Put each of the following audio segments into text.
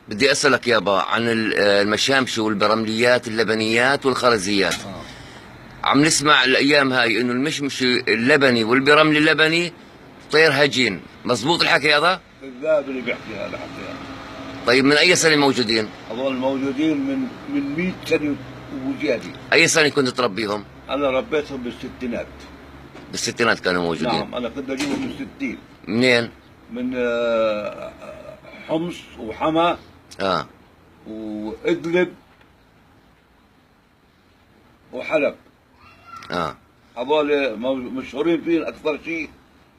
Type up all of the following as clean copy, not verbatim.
بدي أسألك يابا عن المشامش والبرمليات اللبنيات والخرزيات. عم نسمع الأيام هاي إنه المشمش اللبني والبرملي اللبني طير هجين، مزبوط الحكي هذا؟ الذهب اللي بيحكي هذا حكي. طيب من أي سنة موجودين؟ هذول موجودين من 100 سنة وزيادة. أي سنة كنت تربيهم؟ أنا ربيتهم بالستينات. بالستينات كانوا موجودين؟ نعم، أنا كنت أجيبهم من 60. منين؟ من حمص وحما وإدلب وحلب. هذول مشهورين فيهم أكثر شيء.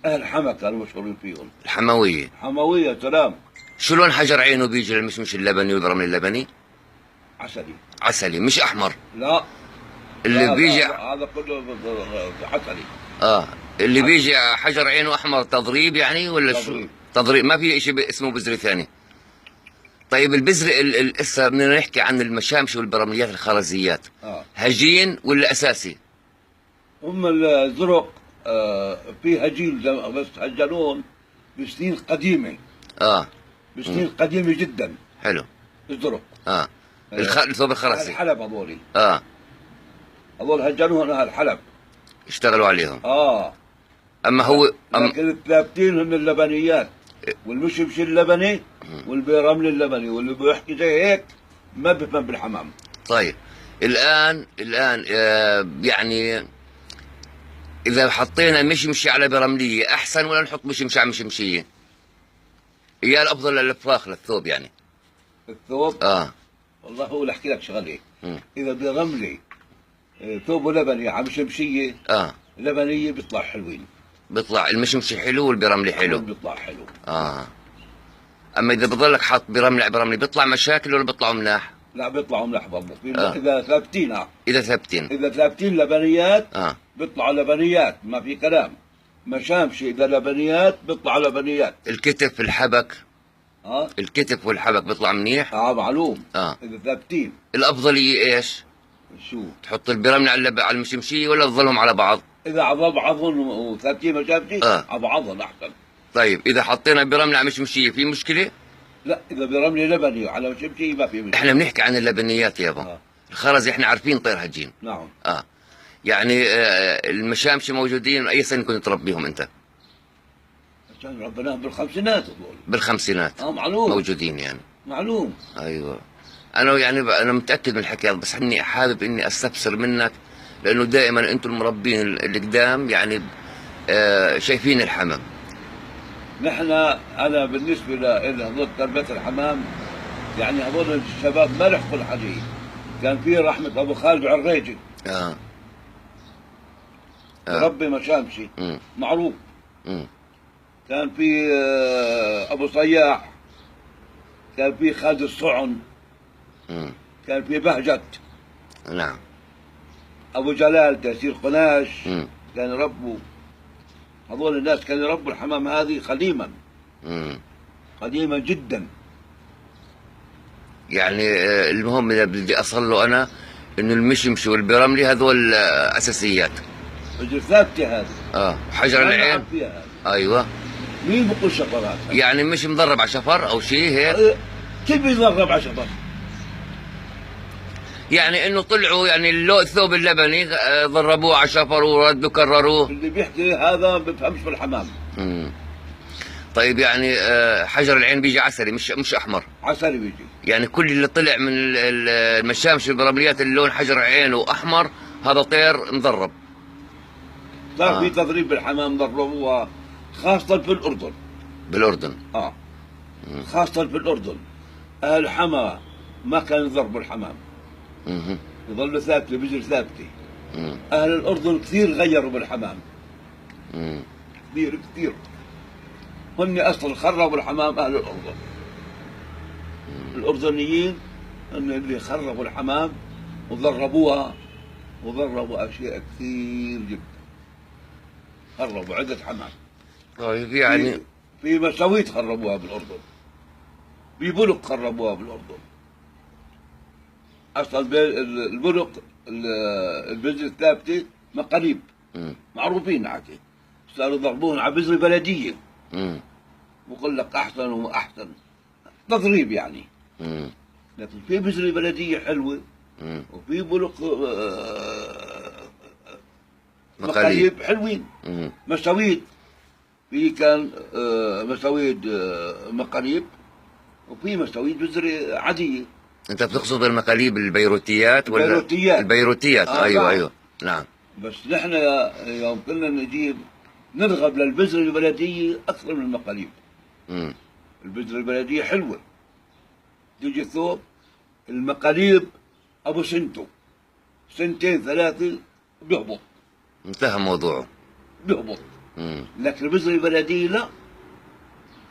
أهل حما كانوا مشهورين فيهم. الحموية. حموية سلام. شو لون حجر عينه بيجي للمشمش اللبني والبرملي اللبني؟ عسلي. عسلي مش أحمر؟ لا. اللي لا بيجي هذا كله عسلي. اللي بيجي حجر عينه أحمر تضريب يعني ولا تضريب. شو؟ تضريب، ما في شيء اسمه بذر ثاني. طيب البذر هسه بدنا نحكي عن المشامش والبرمليات الخرزيات. هجين ولا أساسي؟ هم الزرق في هجين بس هجنون بسنين قديمة. بسنين قديمة جدا. حلو. الزرق. الثوب الخرزي. الحلب هذولي. هذول هجنون أهل الحلب. اشتغلوا عليهم. أما هو لكن الثابتين هم اللبنيات والمشمش اللبني والبرملي اللبني، واللي بيحكي زي هيك ما بفهم بالحمام. طيب الآن يعني إذا حطينا مشمشي على برملية أحسن ولا نحط مشمشي على مشمشية؟ هي الأفضل للفراخ للثوب يعني. الثوب؟ والله هو اللي أحكي لك شغلة. إذا برملي ثوبه لبني على مشمشية لبنية بيطلع حلوين. بيطلع المشمشي حلو والبرملي حلو. بيطلع حلو. أما إذا بضلك حاط برملي على برملي بيطلع مشاكل ولا بيطلعوا ملاح؟ لا بيطلعوا ملاح برضه. إذا ثابتين. إذا ثابتين لبنيات بيطلعوا لبنيات، ما في كلام. مشامشي إذا لبنيات بيطلعوا لبنيات. الكتف الحبك. الكتف والحبك بيطلع منيح؟ معلوم. إذا ثابتين. الأفضلية إيش؟ شو؟ تحط البرملي على المشمشية ولا تظلهم على بعض؟ إذا على بعضهم وثابتين مشامشي على بعضهم أحسن. طيب إذا حطينا برملي على مشمشية في مشكلة؟ لا، إذا برملي لبني على مشمشية ما في مشكلة. إحنا بنحكي عن اللبنيات يابا. الخرز إحنا عارفين طير هجين. نعم. يعني المشامشي موجودين. أي سنة كنت تربيهم أنت؟ عشان ربناهم بالخمسينات هذول. بالخمسينات. معلوم. موجودين يعني. معلوم. أيوه. أنا متأكد من الحكي هذا، بس إني حابب إني أستفسر منك، لأنه دائما أنتم المربين القدام يعني شايفين الحمام. أنا بالنسبة لهذول تربية الحمام يعني هذول الشباب ما لحقوا الحديث. كان في رحمة أبو خالد عريجي. ربي مشامشي. معروف. كان في أبو صياح. كان في خالد الصعن. كان في بهجت. نعم. أبو جلال تيسير قناش. كان يربوا. هذول الناس كانوا يربوا الحمام هذه قديما. قديما جدا. يعني المهم إذا بدي أصل له أنا إنه المشمشي والبرملي هذول أساسيات. ثابتة هذه. حجر العين. أيوه. مين بقول شفرات؟ يعني مش مضرب على شفر أو شيء هيك؟ كيف بيضرب على شفر؟ يعني انه طلعوا يعني الثوب اللبني ضربوه على شفر وردوا كرروه. اللي بيحكي هذا ما بفهمش في الحمام. طيب يعني حجر العين بيجي عسلي مش احمر. عسلي بيجي. يعني كل اللي طلع من المشامش البرمليات اللون حجر عينه احمر هذا طير مضرب. صار في تضريب بالحمام، ضربوها خاصة في الأردن. بالأردن. خاصة في الأردن. أهل حما ما كانوا يضربوا الحمام. يظلوا ثابتة بجر ثابتة. أهل الأردن كثير غيروا بالحمام. كثير. هن أصلا خربوا الحمام أهل الأردن. الأردنيين هن اللي خربوا الحمام وضربوها وضربوا أشياء كثير جدا. خربوا عدة حمام. طيب يعني في مساويت خربوها بالأردن. ببلق خربوها بالأردن. أصلا البلق البذر الثابتة مقاليب معروفين عادي. صاروا يضربون على بذر بلدية. بقول لك أحسن وأحسن تضريب يعني. مم. لكن في بذرة بلدية حلوة، مم. وفي بلق مقاليب. مقاليب حلوين. مم. مساويد، في كان مساويد مقاليب، وفي مساويد بذرة عادية. انت بتقصد المقاليب البيروتيات ولا البيروتيات. البيروتيات؟ ايوه نعم. ايوه نعم. بس نحن يوم كنا نجيب نرغب للبذرة البلدية أكثر من المقاليب. مم. البذرة البلدية حلوة، تيجي ثوب المقاليب أبو سنته، سنتين ثلاثة بيهبط. انتهى موضوعه. بيهبط. مم. لكن البذرة البلدية لا،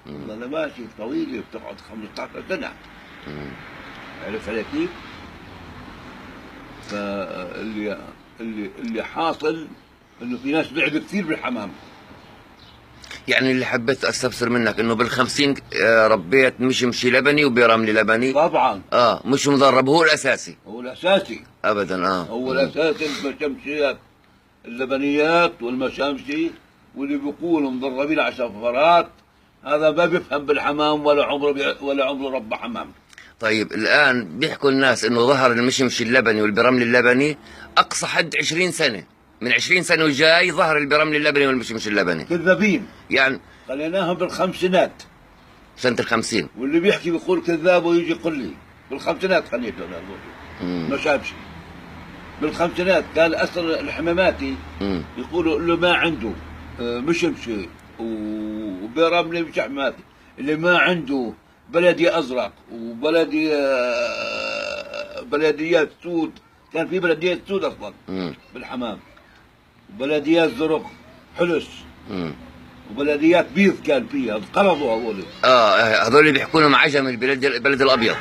والله ماشي طويلة بتقعد 15 سنة. مم. عرفت علي كيف؟ اللي حاصل انه في ناس لعبوا كثير بالحمام. يعني اللي حبيت استفسر منك انه بالخمسين ربيت مشمشي لبني وبرملي لبني. طبعا مش مدرب، هو الاساسي. هو الاساسي. ابدا. هو الاساسي المشمشيات اللبنيات والمشامشي، واللي بيقولوا مدربين على سفرات، هذا ما بيفهم بالحمام ولا عمره ربى حمام. طيب الان بيحكوا الناس انه ظهر المشمشي اللبني والبرملي اللبني اقصى حد 20 سنه، من 20 سنه وجاي ظهر البرملي اللبني والمشمشي اللبني. كذابين، يعني خليناهم بالخمسينات. سنه ال50. واللي بيحكي بيقول كذاب ويجي يقول لي بالخمسينات خليته انا مشامشي. بالخمسينات كان اصلا الحماماتي يقولوا له ما عنده مشمشي وبرملي مش حماماتي، اللي ما عنده بلدي ازرق وبلدي بلديات سود. كان في بلديات سود اصلا بالحمام، وبلديات زرق حلس، وبلديات بيض كان فيها، انقرضوا هذول. هذول اللي بيحكوا لهم عجم البلد الابيض.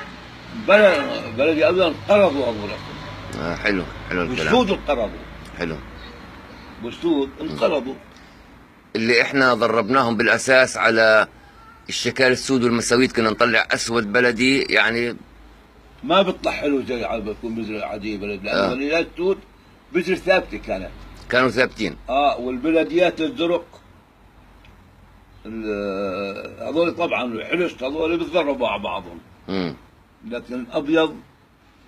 بلدي ابيض انقرضوا هذول. حلو الكلام. والسود انقرضوا. حلو. والسود انقرضوا. اللي احنا دربناهم بالاساس على الشكال السود والمساويد، كنا نطلع اسود بلدي يعني ما بيطلع حلو زي على بكون بذرة عادية بلد، لأن البلديات السود بذرة ثابتة كانوا ثابتين. والبلديات الزرق هذول طبعا الحلس هذول بيتضربوا على بعضهم. لكن الابيض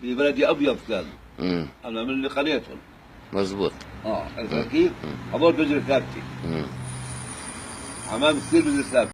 في بلدي ابيض كان. انا من اللي قريتهم. مزبوط. عرفت كيف؟ هذول بذرة ثابتة. حمام كثير بذرة ثابتة.